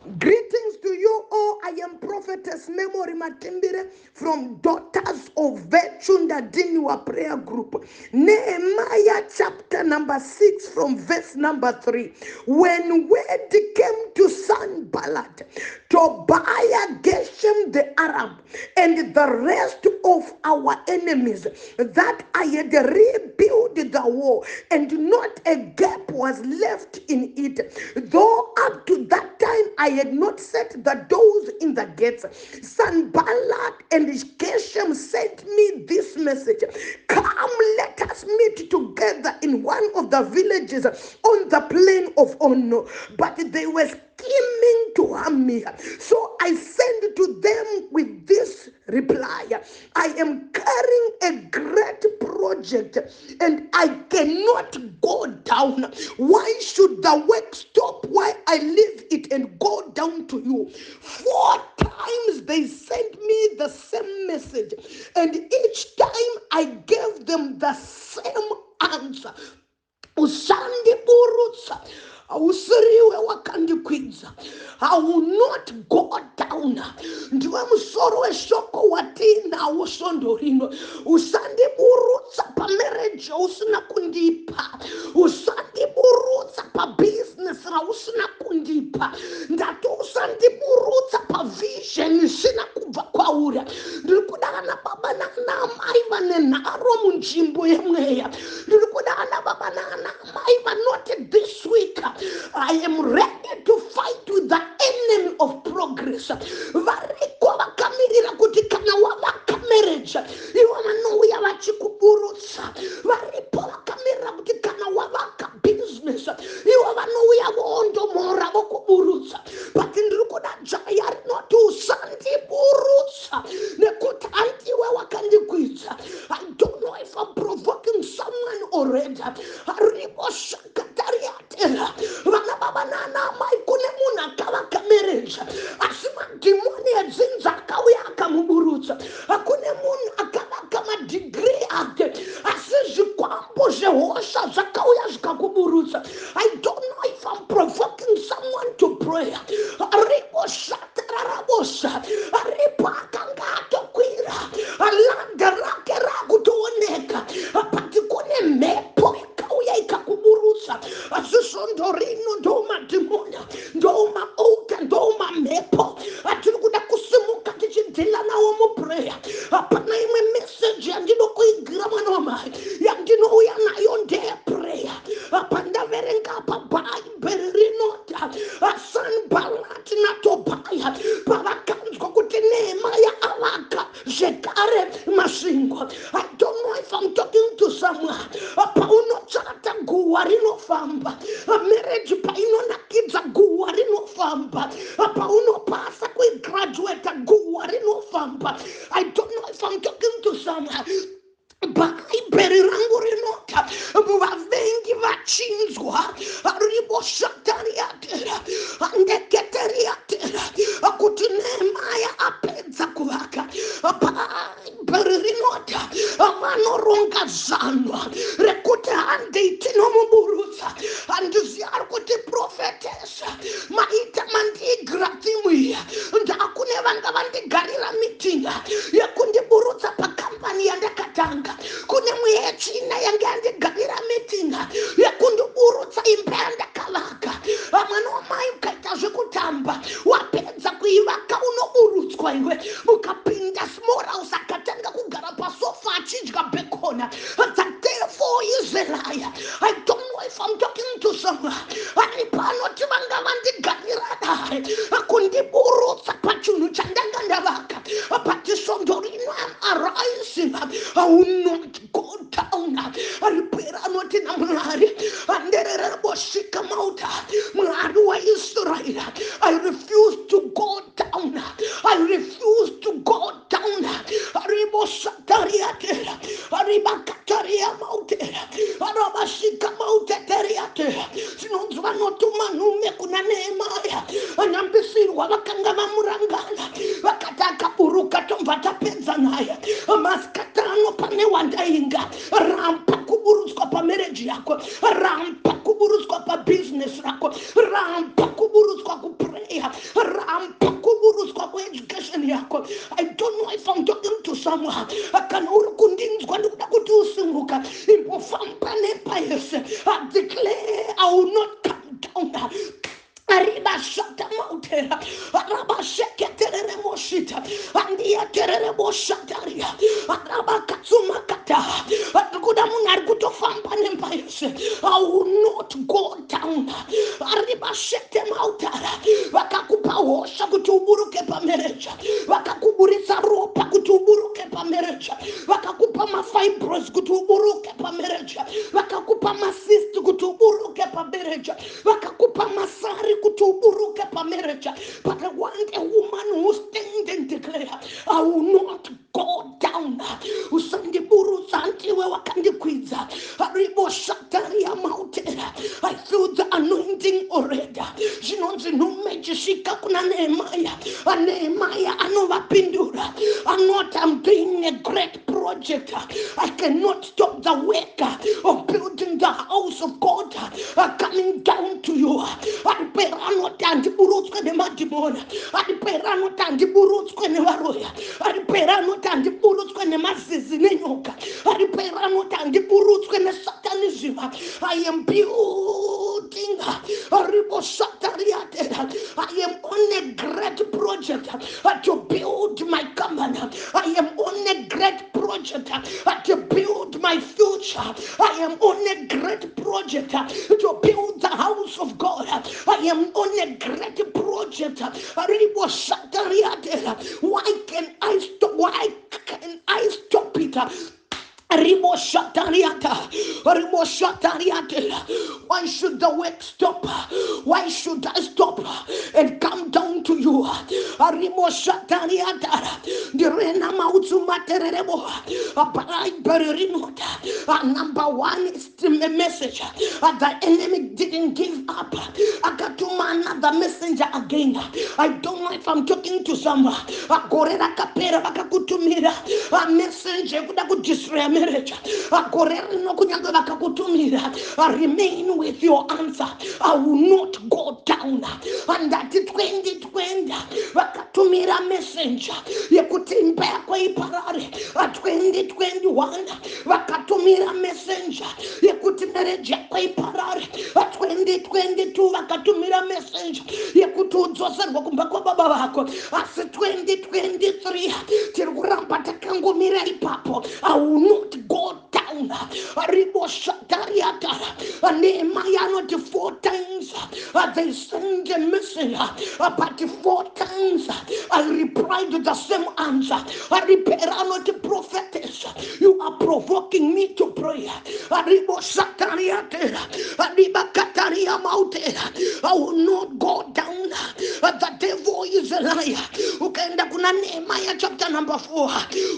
Greetings to you all. I am Prophetess Memory Matimbire from Daughters of Virtue NDADHINIWA prayer group. Nehemiah chapter number 6 from verse number 3. When word came to Sanballat, Tobiah, Geshem the Arab, and the rest of our enemies, that I had rebuilt the wall, and not a gap was left in it, though up to that time I had not set the doors in the gates. Sanballat and Geshem sent me this message: come, let us meet together in one of the villages on the plain of Ono. But they were scheming to harm me. So I sent to them with this reply: I am carrying a great project and I cannot go down. Why should the work stop while I leave it and go down to you? 4 times they sent me the same message, and each time I gave them the same answer: Usandiburutsa Hausiwe, wakandikwidza. I will not go down. Ndiwe musoro weshoko watina usondorino. Usandiburutsa pa marriage usina kundipa. Usandiburutsa pa business ra usina kundipa. Ndatu usandiburutsa pa vision sina kubva kwauri. Ndirikudana baba na mai vane naro munjimbo yemweya. Ndirikudana baba na mai vanoti this week I am ready to fight with the enemy of progress. Variko vakamirira kuti kana wavaka marriage ivo vanouya vachikuburutsa. Varipo vakamirira kuti kana wavaka business ivo vanouya vondomora vokuburutsa. But ndirikuda jaya rinoti usandiburutsa nekuti andiwe wakandikwidza. I don't know if I'm provoking someone already. Aribo shakatariatera vana baba nana mai kune munhu akavaka marriage asi madhimoni edzinza akauya akamuburutsa. Kune munhu akavaka madigiri ake asi zvikwambo zvehosha zvakauya zvikakuburutsa. I don't know if I'm provoking someone to prayer. Aripo shatarabosha aripo akanga atokwira alanda rake rakutooneka pati kune mhepo ikauya ikakuburutsa. Asisondorino ndo madhimona ndo maoka ndo mamhepo atiri kuda kusimuka tichidhila nawo muprayer. Hapana imwe message yandinokuigira mwana wamai yandinouya nayo ndeyeprayer. Pandaverenga pabhaibheri rinota Sanballat naTobiah pavakanzwa kuti Nehemiah avaka zvekare masvingo. I don't know if I'm talking to someone. Paunotsvaka guwa rinofamba, marriage painonakidza guwa rinofamba, paunopasa kugraduate guwa rinofamba. I don't know if I'm talking to someone. Bhaibheri rangu rinota vavengi vachinzwa riboshatariatera andeketeriatera kuti Nehemiah apedza kuvaka. Bhaibheri rinota vanoronga zanwa rekuti handei tinomuburutsa. Handiziva kuti prophetess maita mandiigira timu iya ndakune vanga vandigarira mitinga yekundiburutsa pakampani yandakatanga. Kune muhechina yange yandigarira mitinga yekundiburutsa imba yandakavaka. Mwana wamai ukaita zvekutamba wapedza kuivaka unoburutswa iwe. Ukapinda small house akatanga kugara pasofa achidya bacon. Therefore is a liar. I don't know if I'm talking to someone. Aripanoti vanga vandigarira dai kundiburutsa pachinhu chandanga ndavaka. Patisondorino I'm arising. I will not go down. Aripera anoti namwari anderera boshika mauta mwari wa Israel. I refuse to go down. I refuse to go down. Aribosatariatera aribakataria mautera arabashika mauteteriatera. Sinonzwa notumanume kuna Nehemiah anyambisirwa vakanga vamurangana vakataka buruka tomvata pedza naye maskatano pane wandainga rampa kuburutswa pa marriage yako, rampa kuburutswa pa business rako, rampa kuburutswa ku prayer, Aribashata mautera. Arabasheketerere moshita. Andia terere moshataria. Arabakatsumakata. Akuda munar kutofamba nempayose. I will not go down. Aribashete mautara. Wakakupa hosha kutuburuke pamereja. Wakakuburitsa ropa kutuburuke pamereja. Wakakupa mafibros kutuburuke pamereja. Wakakupa masist kutuburuke pamereja. Wakakupa masari kutuburuke pamereja. But I want a woman who stands and declare, I will not go down. Usandiburutsa Hausiwe wakandikwidza. Ariboshataria mautera. I feel the anointing already. Zvinonzi numejishika kuna Nehemiah. Nehemiah anovapindura. I'm doing a great project. I cannot stop the work of building the house of God coming down to you. Ariperanotandibhurutswe nemadhimoni. Ariperanotandibhurutswe nevaroya. Ariperanotandibhurutswe nemazizi nenyoka. Ariperanotandibhurutswe nesatanism. I am building. I am on a great project to build my company. I am on a great project to build my future. I am on a great project to build the house of God. I am on a great project. Why can I stop? Why can I stop it? Why should the work stop? Why should I stop and come down to you? Number one is the message. The enemy didn't give up. I got to another messenger again. I don't know if I'm talking to someone. A messenger could destroy marriage. Remain with your answer. I will not go down. And that 2020 wakatumira messenger yekutimba yako iparare. 2021 wakatumira messenger yekuti marriage yako iparare. 2022 wakatumira messenger yekuti udzoserwe kumba kwa baba vako. Asi 2023 tiri kuramba takangomira ipapo. I will not go down. Nehemiah not 4 times they sent a message, but 4 times I replied to the same answer. Not prophetess, you are provoking me to pray. I will not go down. The devil is a liar. Ukaenda kuna Nehemiah chapter number 4.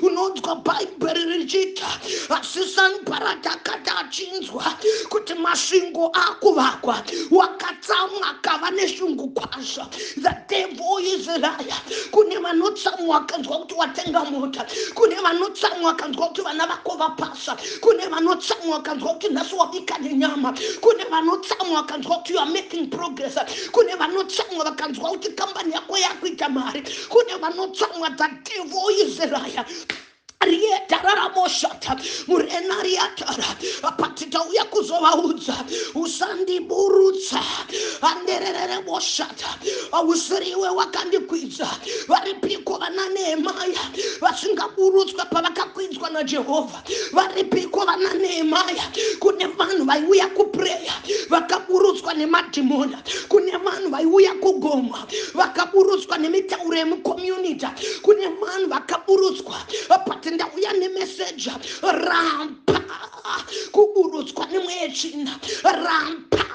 Unozwa Bible rigita. Asisan paratakata chinzwa. Kuti mashingo akuvakwa. Wakatsamwa kavane shungu kwasha. The devil is a liar. Kune vanotsamwa kanzwa kuti watenga mota. Kune vanotsamwa kanzwa kuti vana vako vapasa. Kune vanotsamwa kanzwa kuti nasu wabika nenyama. Kune vanotsamwa kanzwa kuti you are making progress. Kune vanotsamwa kanzwa kuti kambani yako yakuita mari. Kune vanotsamwa the devil is a liar. Rietaramoshata murenariatara apatita uya kuzovaudza usandiburutsa anderere moshata Hausiwe wakandikwidza varipiko vana Nehemiah vasingaburutswa pavakakwidzwa naJehovha varipiko vana Nehemiah kune vanhu vaiuya kupreya vakaburutswa nemadhimoni kune vanhu vaiuya kugomwa vakaburutswa nemitauro yemucommunity kune vanhu vakaburutswa ndauya nemessage rampa kuburutswa nemwechina rampa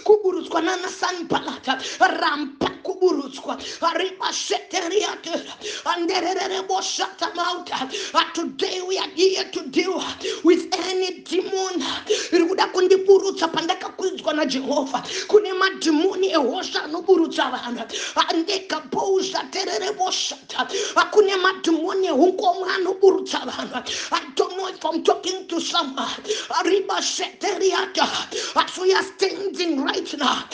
kuburutswa nanasanbalata rampa kuburutswa ribasheteriatera anderere boshata mauta. Today we are here to deal with any demon irikuda kundiburutsa pandakakwidzwa naJehovha. Kune madhimoni ehosha anoburutsa vanhu andekabouza terere boshata. Kune madhimoni ehungomwa anoburutsa vanhu. I don't know if I'm talking to someone. As we are standing right now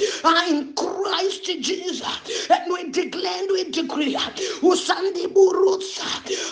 in Christ Jesus, and we declare and we decree Usandiburutsa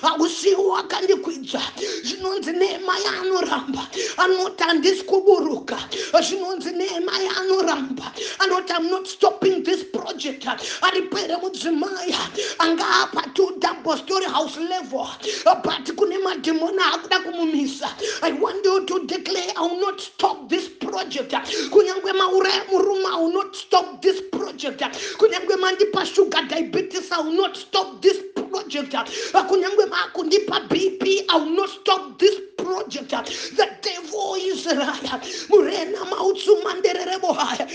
Hausiwe wakandikwidza. Zvinonzi Nehemiah anoramba anotandiskuburuka. Zvinonzi Nehemiah anoramba anoti I'm not stopping this process. project. Aripere mudzimaya angapa to double story house level. But kunema demona akuda kumumisa. I want you to declare, I will not stop this project. Kunyangwe maure muruma, I will not stop this project. Kunyangwe mandipa sugar diabetes, I will not stop this project. Kunyangwe makundipa BP, I will not stop this project. The devil is a liar. Murena mautsu mandererebo haya.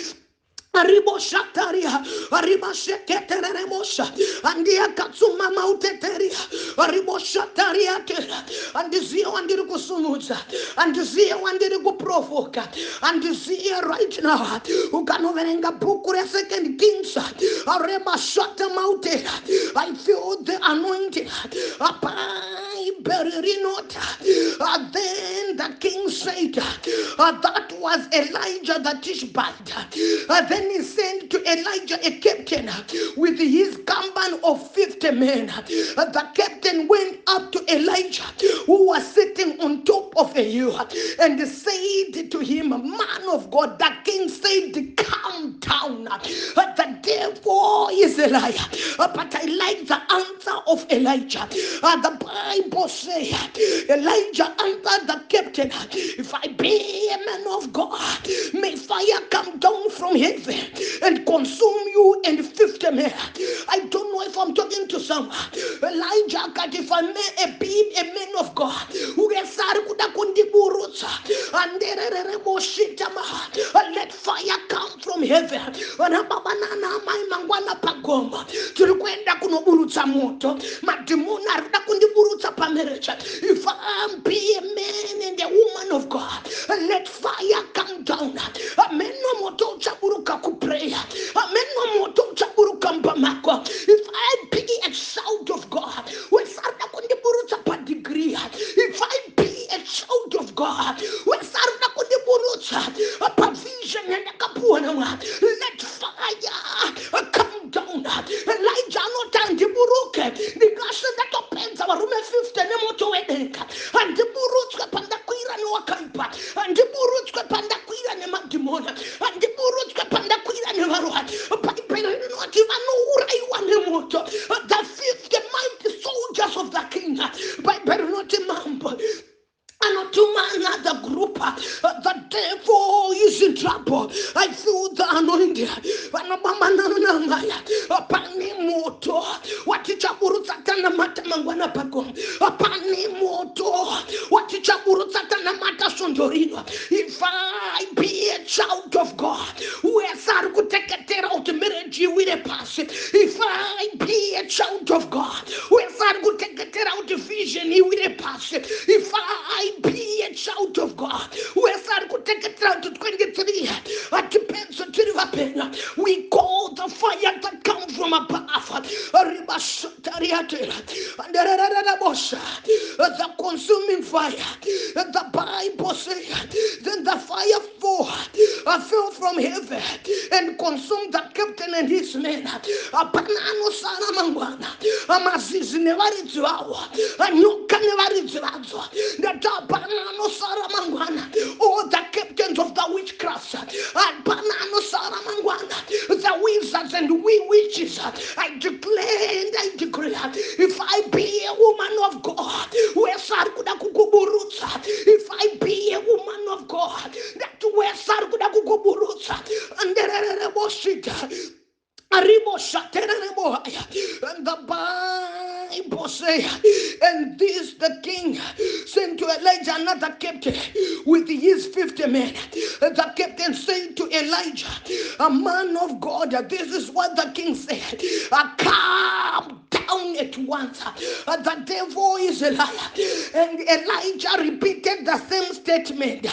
Arribo shataria, arriba sheketeremosa, andia katsuma mauteteria, arribo shataria, and the zio and the kusumuza, and the zio and the provoca, and the zio right now, who can overenga bukure second kings, arema shata maute. I feel the anointing, apai berinota. Then the king said, that was Elijah the Tishbite. Then he sent to Elijah a captain with his company of 50 men. The captain went up to Elijah, who was sitting on top of a hill, and said to him, man of God, the king said, calm down. The devil is a liar. But I like the answer of Elijah. The Bible says, Elijah answered the captain, if I be a man of God, may fire come down from heaven and consume you and 50 men. I don't know if I'm talking to someone. Elijah, if I may be a man of God, who gets wakandikwidza, let fire come from heaven. If I be a man and a woman of God, let fire come down. Amen. If I be a child of God, if I be a child of God, a provision and a let fire come down. Elijah no time the buruke, the gas that opens our room 50 nemoto wedenka, and the buruka pandakwira no wakampa, and the buruka pandakwira ne magimona, and the buruka pandakwira ne varoha. But not even know the 50 mighty soldiers of the king, by Bernard Mambo. And to another group, the devil is in trouble. I feel the anointing. Panimoto, what is Chaburutana Matamangwana Pagom? Panimoto, what is Chaburutana Matasondorino? If I be a child of God, where Sar could take a terror out to marriage you with a pass. If I be a child of God, where Sar could take a terror out to vision you with a pass. If I be a child of God, where Sar could take it down to 23, we call the fire that comes from above. The consuming fire. The Bible says, then the fire fell from heaven and consumed the captain and his men. Apanano saramangwana, amazizi nevaridzwawa, anyoka nevaridzwadzo. Panano saramangwana, all the captains of the witchcrafts, and Panano saramangwana, the wizards and witches. I declare and I decree, if I be a woman of God, if I be a woman of God, that where Sarkudakuburutsa and the and the Bible says, and this the king sent to Elijah another captain with his 50 men. The captain said to Elijah, a man of God, this is what the king said, come down at once. The devil is a liar. And Elijah repeated the same statement.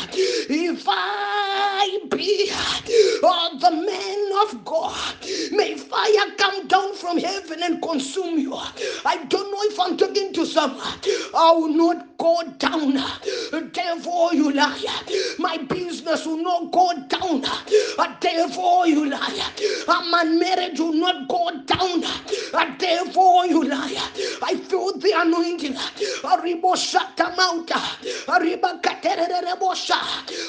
If I be the man of God, may fire come down from heaven and consume you. I don't know if I'm talking to someone. I will not go down. Devil, you liar. My business will not go down. Devil, you liar. My marriage will not go down. Devil, you liar. I feel the anointing. Arribo shata mauta. Arriba katere rebosha.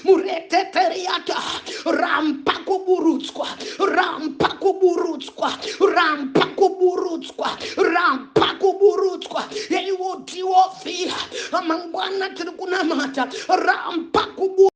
Murete teriata. Rampaku kuburutswa, rampa kuburutswa, rampa kuburutswa, rampa kuburutswa. Yeiwo diwo via amangwana tiri kunamata, rampa kuburutswa.